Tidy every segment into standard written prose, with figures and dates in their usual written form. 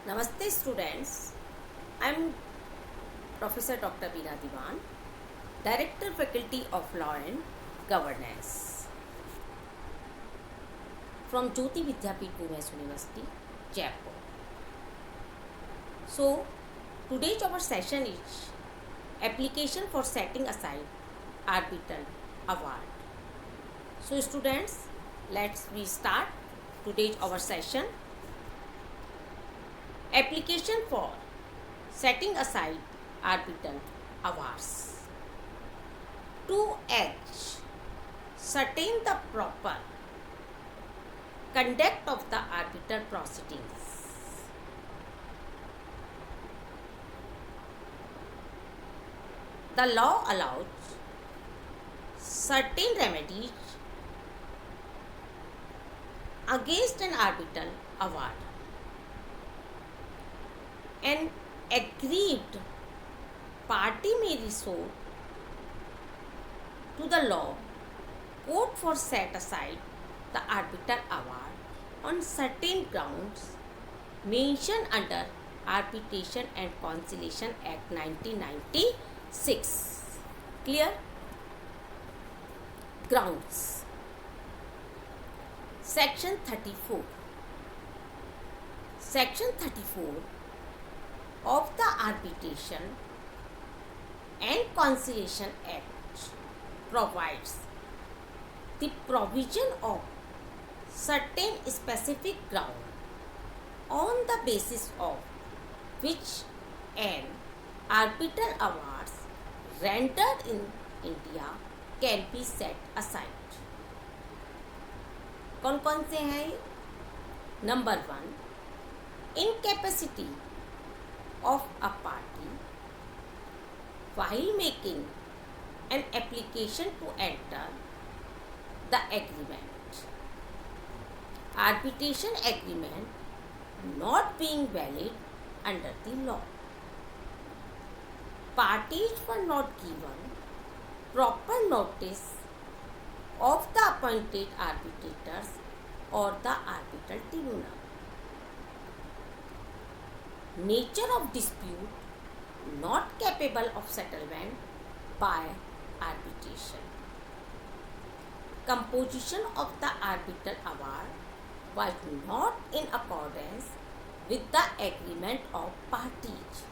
Namaste students, I am Professor Dr. Veena Diwan, Director Faculty of Law and Governance from Jyoti Vidyapeeth Women's University, Jaipur. So, today's our session is application for setting aside arbitral award. So students, let's we start today's our session. Application for setting aside arbitral awards. To H. Certain the proper conduct of the arbitral proceedings. The law allows certain remedies against an arbitral award. An aggrieved party may resort to the law court for set aside the arbitral award on certain grounds mentioned under Arbitration and Conciliation Act 1996. Clear? Grounds. Section 34. Section 34 of the Arbitration and Conciliation Act provides the provision of certain specific ground on the basis of which an arbitral awards rendered in India can be set aside. कौन कौन से हैं? Number 1, incapacity of a party while making an application to enter the agreement. Arbitration agreement not being valid under the law. Parties were not given proper notice of the appointed arbitrators or the arbitral tribunal. Nature of dispute not capable of settlement by arbitration. Composition of the arbitral award was not in accordance with the agreement of parties.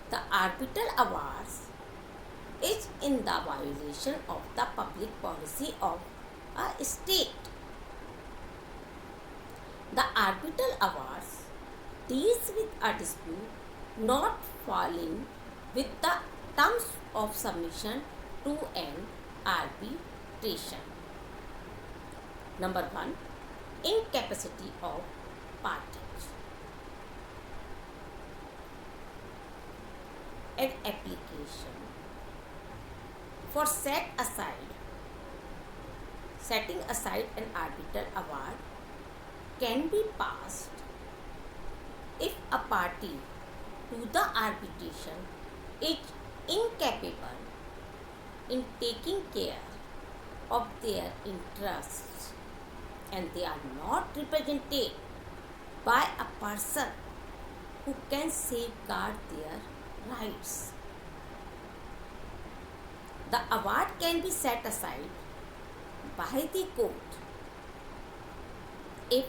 The arbitral awards is in the violation of the public policy of a state. The arbitral awards deals with a dispute not falling with the terms of submission to an arbitration. Number 1, incapacity of parties. An application for setting aside an arbitral award can be passed if a party to the arbitration is incapable in taking care of their interests and they are not represented by a person who can safeguard their rights. The award can be set aside by the court if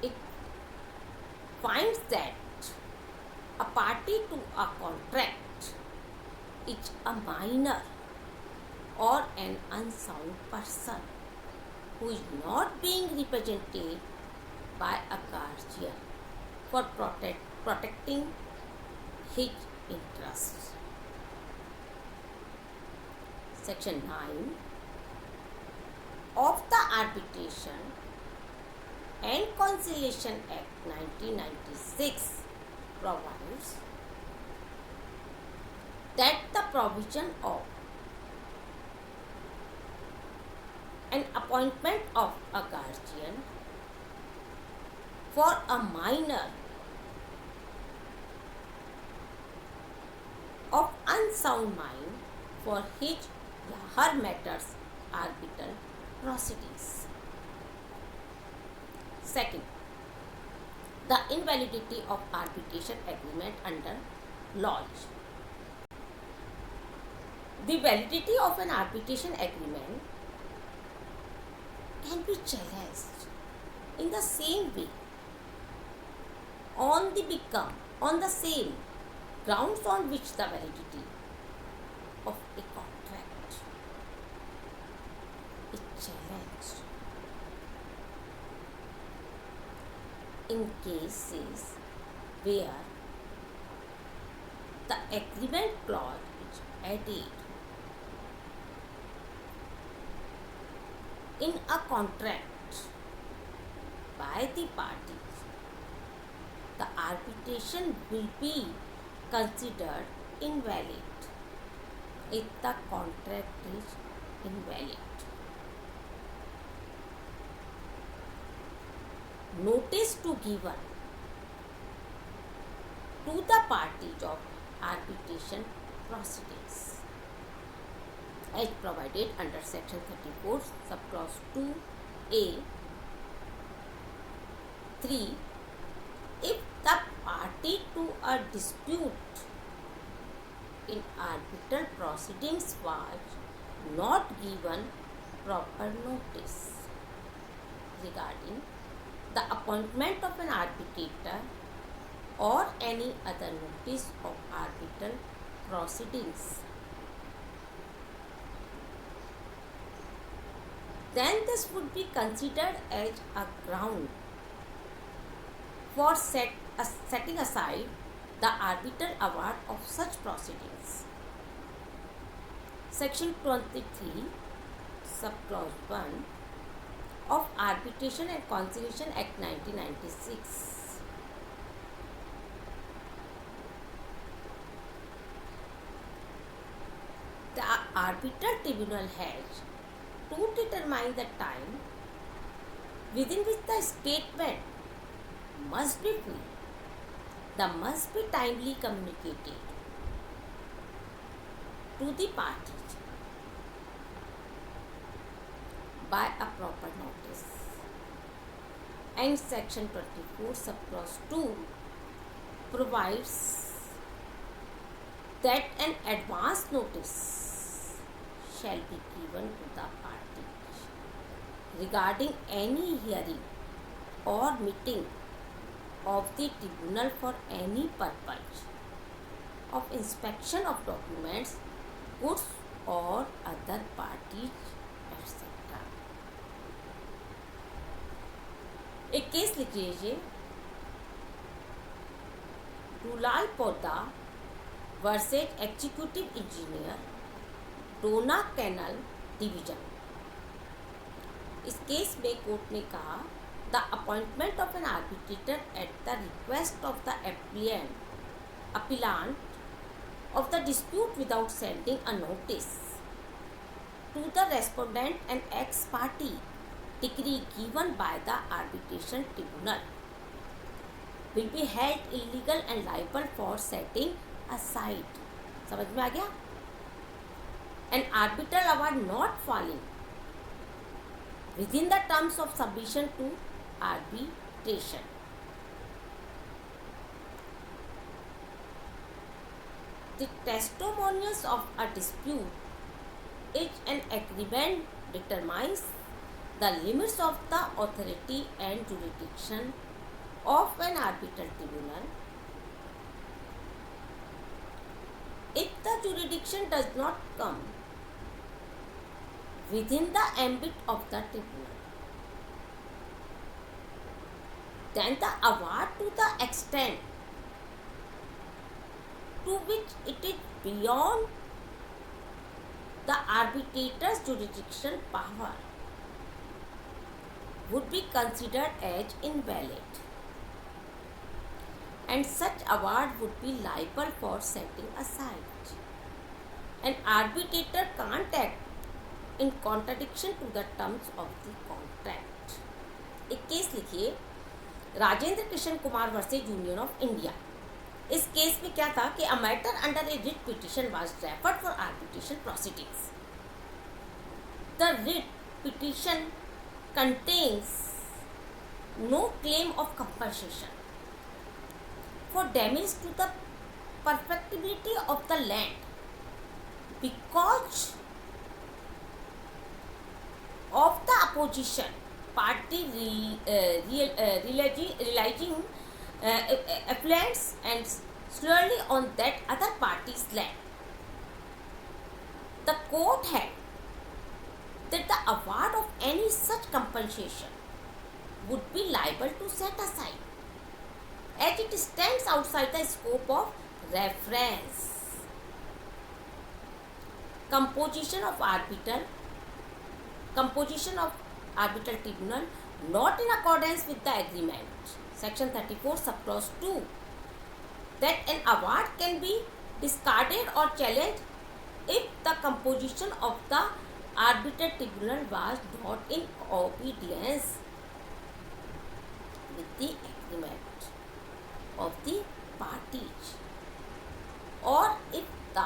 it finds that a party to a contract is a minor or an unsound person who is not being represented by a guardian for protecting his interests. Section 9 of the Arbitration and Conciliation Act 1996 provides that the provision of an appointment of a guardian for a minor of unsound mind for his or her matters arbitral proceedings. Second, the invalidity of arbitration agreement under laws. The validity of an arbitration agreement can be challenged in the same way on the same grounds on which the validity of a contract is challenged. In cases where the agreement clause is added in a contract by the parties, the arbitration will be considered invalid if the contract is invalid. Notice to given to the parties of arbitration proceedings as provided under section 34 subclause 2a 3 if the party to a dispute in arbitral proceedings was not given proper notice regarding the appointment of an arbitrator or any other notice of arbitral proceedings, then this would be considered as a ground for setting aside the arbitral award of such proceedings. Section 23, subclause 1 of Arbitration and Conciliation Act 1996 the arbitral tribunal has to determine the time within which the statement must be free, must be timely communicated to the parties by a proper notice, and section 24 subclause 2 provides that an advance notice shall be given to the parties regarding any hearing or meeting of the tribunal for any purpose of inspection of documents, goods or other parties, etc. एक case लिख लीजिए, दुलाल पौधा versus executive engineer डोना canal division. इस case में court ने कहा the appointment of N arbitrator at the request of the appellant of the dispute without sending a notice to the respondent and ex party decree given by the arbitration tribunal will be held illegal and liable for setting aside. समझ में आ गया? An arbitral award not falling within the terms of submission to arbitration. The testimonials of a dispute is an agreement determines the limits of the authority and jurisdiction of an arbitral tribunal. If the jurisdiction does not come within the ambit of the tribunal, then the award to the extent to which it is beyond the arbitrator's jurisdiction power would be considered as invalid, and such award would be liable for setting aside. An arbitrator can't act in contradiction to the terms of the contract. एक case लिखिए, Rajendra Kishan Kumar versus union of India. इस case में क्या था कि a matter under A writ petition was referred for arbitration proceedings. The writ petition contains no claim of compensation for damage to the perfectibility of the land, because of the opposition party realizing affluence and slowly on that other party's land. The court held that the award of any such compensation would be liable to set aside, as it stands outside the scope of reference. Composition of arbitral tribunal not in accordance with the agreement. Section 34 subclause 2, that an award can be discarded or challenged if the composition of the arbitral tribunal was not in obedience with the agreement of the parties, or if the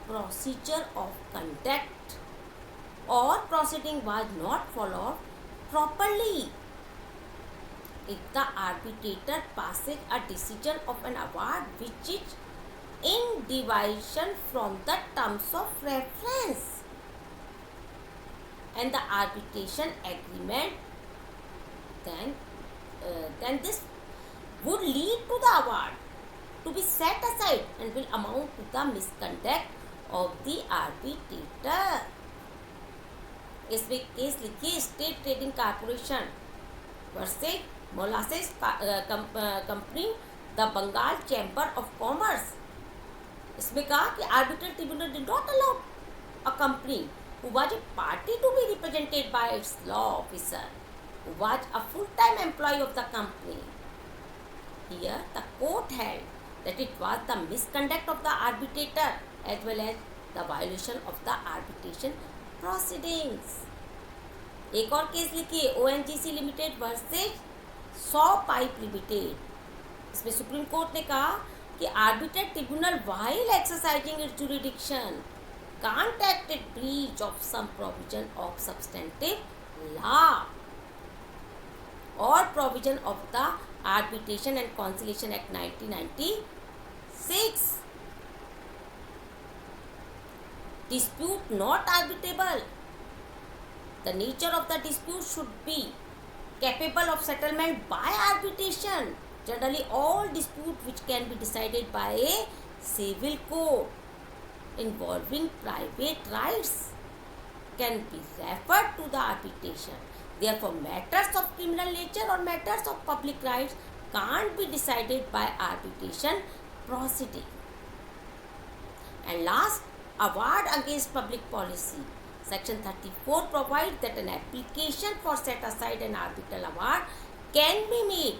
procedure of conduct or proceeding was not followed properly. If the arbitrator passes a decision of an award which is in deviation from the terms of reference and the arbitration agreement, then this would lead to the award to be set aside and will amount to the misconduct of the arbitrator. इसमें case लिखिए, state trading corporation versus molasses company, the Bengal chamber of commerce. इसमें कहा कि arbitral tribunal did not allow a company who was a party to be represented by its law officer who was a full-time employee of the company. Here the court held that it was the misconduct of the arbitrator as well as the violation of the arbitration proceedings. एक और case लिखिए, ONGC limited versus सौ pipe limited. इसमें supreme court ने कहा कि arbitral tribunal while exercising its jurisdiction can't act in breach of some provision of substantive law or provision of the Arbitration and Conciliation Act 1996. Dispute not arbitrable. The nature of the dispute should be capable of settlement by arbitration. Generally, all disputes which can be decided by a civil court involving private rights can be referred to the arbitration. Therefore, matters of criminal nature or matters of public rights can't be decided by arbitration proceeding. And last, award against public policy. Section 34 provides that an application for set aside an arbitral award can be made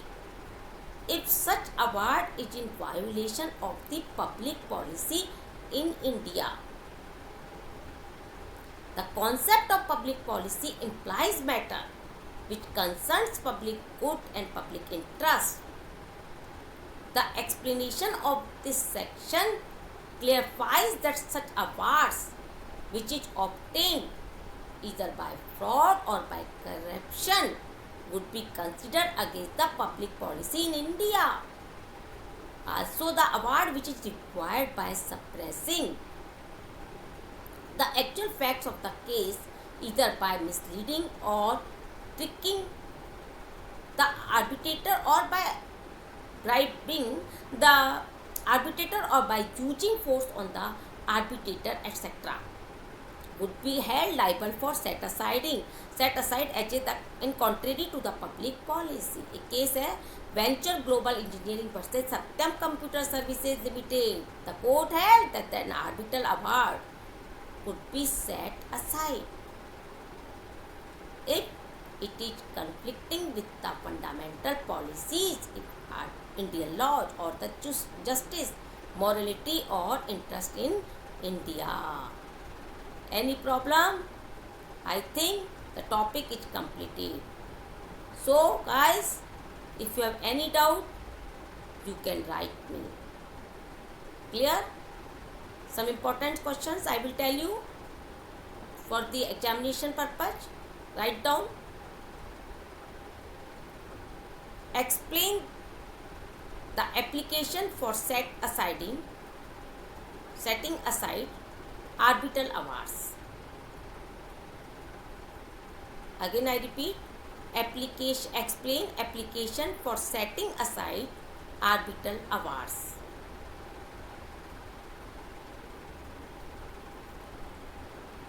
if such award is in violation of the public policy in India. The concept of public policy implies matter which concerns public good and public interest. The explanation of this section clarifies that such awards which is obtained either by fraud or by corruption would be considered against the public policy in India. Also, the award which is required by suppressing the actual facts of the case either by misleading or tricking the arbitrator or by bribing the arbitrator or by using force on the arbitrator etc. would be held liable for set aside as in contrary to the public policy. एक case है venture global engineering versus Satyam computer services limited. The court held that an arbitral award could be set aside if it is conflicting with the fundamental policies in Indian laws or the justice, morality or interest in India. Any problem? I think the topic is completed. So guys, if you have any doubt, you can write me. Clear? Some important questions I will tell you for the examination purpose. Write down. Explain the application for setting aside arbitral awards. Again I repeat, explain application for setting aside arbitral awards.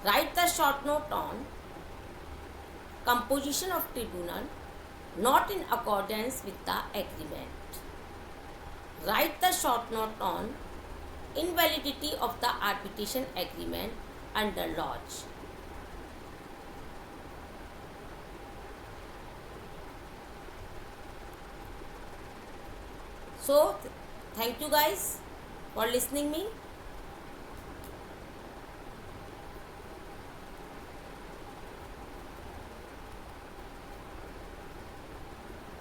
Write the short note on composition of tribunal not in accordance with the agreement. Write the short note on invalidity of the arbitration agreement under lodge. So, thank you guys for listening me.